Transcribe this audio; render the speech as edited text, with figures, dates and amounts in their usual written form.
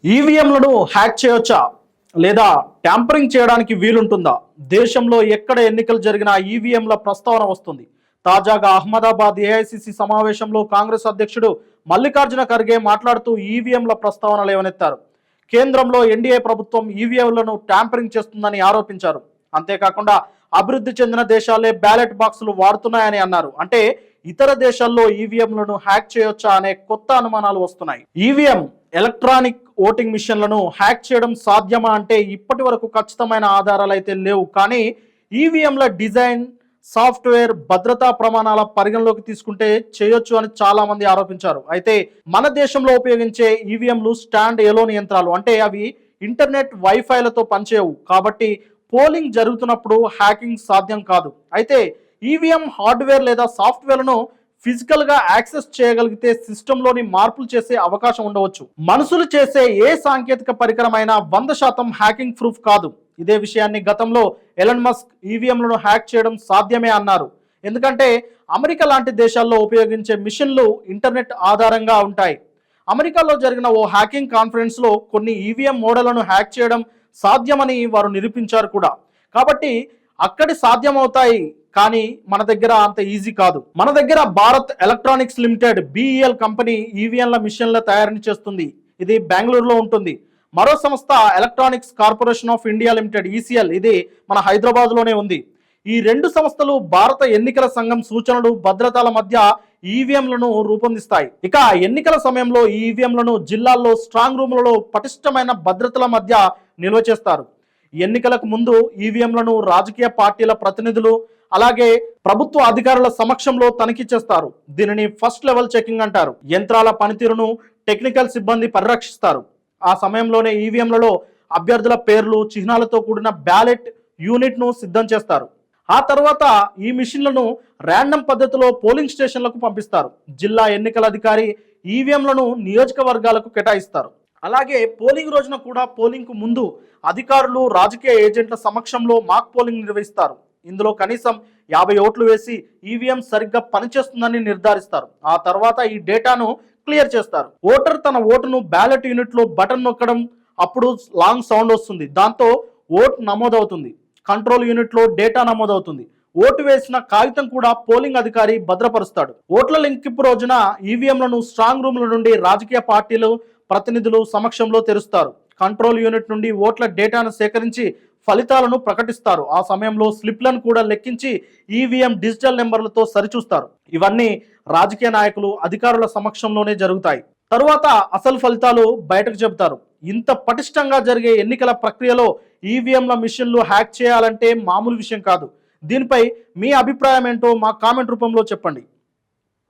ఈవీఎంలను hack చేయొచ్చా లేదా tampering చేయడానికి వీలుంటుందా? దేశంలో ఎక్కడ ఎన్నికలు జరిగినా ఈవీఎంల ప్రస్తావన వస్తుంది. తాజాగా అహ్మదాబాద్ ఏఐసిసి సమావేశంలో కాంగ్రెస్ అధ్యక్షుడు మల్లికార్జున ఖర్గే మాట్లాడుతూ ఈవీఎంల ప్రస్తావన లేవనెత్తారు. కేంద్రంలో ఎన్డీఏ ప్రభుత్వం ఈవీఎంలను ట్యాంపరింగ్ చేస్తుందని ఆరోపించారు. అంతేకాకుండా అభివృద్ధి చెందిన దేశాలే బ్యాలెట్ బాక్సులు వాడుతున్నాయని అన్నారు. అంటే ఇతర దేశాల్లో ఈవీఎంలను హ్యాక్ చేయొచ్చా అనే కొత్త అనుమానాలు వస్తున్నాయి. ఈవీఎం ఎలక్ట్రానిక్ ఓటింగ్ మిషన్లను హ్యాక్ చేయడం సాధ్యమా అంటే ఇప్పటి వరకు ఖచ్చితమైన ఆధారాలు అయితే లేవు. కానీ ఈవీఎంల డిజైన్, సాఫ్ట్వేర్, భద్రతా ప్రమాణాల పరిగణలోకి తీసుకుంటే చేయొచ్చు అని చాలా మంది ఆరోపించారు. అయితే మన దేశంలో ఉపయోగించే ఈవీఎంలు స్టాండ్ ఎలోన్ యంత్రాలు, అంటే అవి ఇంటర్నెట్ వైఫైలతో పనిచేయవు. కాబట్టి పోలింగ్ జరుగుతున్నప్పుడు హ్యాకింగ్ సాధ్యం కాదు. అయితే ఈవీఎం హార్డ్వేర్ లేదా సాఫ్ట్వేర్లను ఫిజికల్ గా యాక్సెస్ చేయగలిగితే సిస్టంలోని మార్పులు చేసే అవకాశం ఉండవచ్చు. మనుషులు చేసే ఏ సాంకేతిక పరికరమైనా 100% హ్యాకింగ్ ప్రూఫ్ కాదు. ఇదే విషయాన్ని గతంలో ఎలన్ మస్క్ ఈవీఎంలను హ్యాక్ చేయడం సాధ్యమే అన్నారు. ఎందుకంటే అమెరికా లాంటి దేశాల్లో ఉపయోగించే మిషన్లు ఇంటర్నెట్ ఆధారంగా ఉంటాయి. అమెరికాలో జరిగిన ఓ హ్యాకింగ్ కాన్ఫరెన్స్ లో కొన్ని ఈవీఎం మోడళ్లను హ్యాక్ చేయడం సాధ్యమని వారు నిరూపించారు కూడా. కాబట్టి అక్కడి సాధ్యమవుతాయి, కానీ మన దగ్గర అంత ఈజీ కాదు. మన దగ్గర Bharat electronics limited BEL company ఈవీఎంల మిషన్ల తయారీని చేస్తుంది. ఇది బెంగళూరులో ఉంటుంది. మరో సంస్థ electronics corporation of India limited ECL, ఇది మన హైదరాబాద్ లోనే ఉంది. ఈ రెండు సంస్థలు భారత ఎన్నికల సంఘం సూచనలు, భద్రతల మధ్య ఈవీఎంలను రూపొందిస్తాయి. ఇక ఎన్నికల సమయంలో ఈవీఎంలను జిల్లాల్లో స్ట్రాంగ్ రూమ్లలో పటిష్టమైన భద్రతల మధ్య నిల్వ చేస్తారు. ఎన్నికలకు ముందు ఈవీఎంలను రాజకీయ పార్టీల ప్రతినిధులు, అలాగే ప్రభుత్వ అధికారుల సమక్షంలో తనిఖీ చేస్తారు. దీనిని ఫస్ట్ లెవెల్ చెకింగ్ అంటారు. యంత్రాల పనితీరును టెక్నికల్ సిబ్బంది పరిరక్షిస్తారు. ఆ సమయంలోనే ఈవీఎంలలో అభ్యర్థుల పేర్లు, చిహ్నాలతో కూడిన బ్యాలెట్ యూనిట్ ను సిద్ధం చేస్తారు. ఆ తర్వాత ఈ మిషన్లను ర్యాండమ్ పద్ధతిలో పోలింగ్ స్టేషన్లకు పంపిస్తారు. జిల్లా ఎన్నికల అధికారి ఈవీఎంలను నియోజకవర్గాలకు కేటాయిస్తారు. అలాగే పోలింగ్ రోజున కూడా పోలింగ్ కు ముందు అధికారులు, రాజకీయ ఏజెంట్ల సమక్షంలో మాక్ పోలింగ్ నిర్వహిస్తారు. ఇందులో కనీసం 50 ఓట్లు వేసి ఈవీఎం సరిగ్గా పనిచేస్తుందని నిర్ధారిస్తారు. ఆ తర్వాత ఈ డేటాను క్లియర్ చేస్తారు. ఓటర్ తన ఓటును బ్యాలెట్ యూనిట్ లో బటన్ నొక్కడం, అప్పుడు లాంగ్ సౌండ్ వస్తుంది. దాంతో ఓటు నమోదవుతుంది. కంట్రోల్ యూనిట్ లో డేటా నమోదవుతుంది. ఓటు వేసిన కాగితం కూడా పోలింగ్ అధికారి భద్రపరుస్తాడు. ఓట్ల లెక్కింపు రోజున ఈవీఎంలను స్ట్రాంగ్ రూమ్ల నుండి రాజకీయ పార్టీలు ప్రతినిధులు సమక్షంలో తెరుస్తారు. కంట్రోల్ యూనిట్ నుండి ఓట్ల డేటాను సేకరించి ఫలితాలను ప్రకటిస్తారు. ఆ సమయంలో స్లిప్లను కూడా లెక్కించి ఈవీఎం డిజిటల్ నెంబర్లతో సరిచూస్తారు. ఇవన్నీ రాజకీయ నాయకులు, అధికారుల సమక్షంలోనే జరుగుతాయి. తరువాత అసలు ఫలితాలు బయటకు చెబుతారు. ఇంత పటిష్టంగా జరిగే ఎన్నికల ప్రక్రియలో ఈవీఎంల మిషన్లు హ్యాక్ చేయాలంటే మామూలు విషయం కాదు. దీనిపై మీ అభిప్రాయం ఏంటో మా కామెంట్ రూపంలో చెప్పండి.